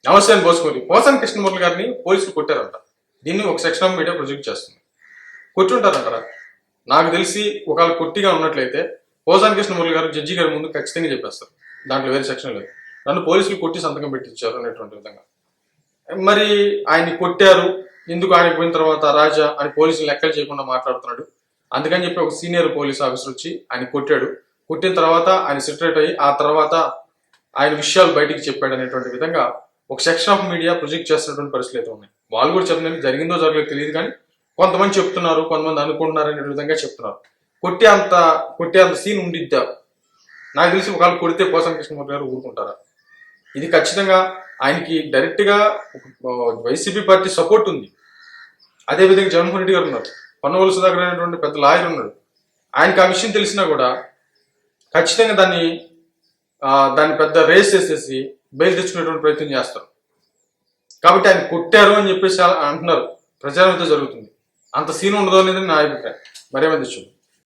నమస్తే అని పోసాని కృష్ణమూర్తి గారిని పోలీసులు కొట్టారంట. దీన్ని ఒక సెక్షన్ ఆఫ్ మీడియా ప్రొజెక్ట్ చేస్తుంది. కొట్టుంటారంటారా? నాకు తెలిసి ఒకవేళ కొట్టిగా ఉన్నట్లయితే పోసాని కృష్ణమూర్తి గారు జడ్జి గారి ముందు ఖచ్చితంగా చెప్పేస్తారు. దాంట్లో వేరే సెక్షన్ లేదు. నన్ను పోలీసులు కొట్టి సంతకం పెట్టించారు అనేటువంటి విధంగా. మరి ఆయన్ని కొట్టారు, ఎందుకు ఆడికి పోయిన తర్వాత రాజా అని పోలీసులు లెక్కలు చేయకుండా మాట్లాడుతున్నాడు. అందుకని చెప్పి ఒక సీనియర్ పోలీస్ ఆఫీసర్ వచ్చి ఆయన కొట్టాడు. కొట్టిన తర్వాత ఆయన సెటరేట్ అయ్యి ఆ తర్వాత ఆయన విషయాలు బయటికి చెప్పాడు అనేటువంటి విధంగా ఒక సెక్షన్ ఆఫ్ మీడియా ప్రొజెక్ట్ చేస్తున్నటువంటి పరిస్థితులు అయితే ఉన్నాయి. వాళ్ళు కూడా చెప్తున్నారు, జరిగిందో జరగలేదు తెలియదు, కానీ కొంతమంది చెప్తున్నారు, కొంతమంది అనుకుంటున్నారు అనే విధంగా చెప్తున్నారు. కొట్టే అంత సీన్ ఉండిద్దా? నాకు తెలిసి ఒకవేళ కొడితే పోసాని కృష్ణమూర్తి గారు ఊరుకుంటారా? ఇది ఖచ్చితంగా ఆయనకి డైరెక్ట్ గా వైసీపీ పార్టీ సపోర్ట్ ఉంది. అదేవిధంగా జగన్మోహన్ రెడ్డి గారు ఉన్నారు, పొన్నవోలు సుధాకర్ అనేటువంటి పెద్ద లాయర్ ఉన్నాడు. ఆయనకి ఆ విషయం తెలిసినా కూడా ఖచ్చితంగా దాన్ని పెద్ద రేస్ చేసేసి బెయిల్ తెచ్చుకునేటువంటి ప్రయత్నం చేస్తారు. కాబట్టి ఆయన కొట్టారు అని చెప్పేసి అంటున్నారు, ప్రచారం అయితే జరుగుతుంది. అంత సీన్ ఉండదు అనేది నా అభిప్రాయం. మరేమైంది చూడండి.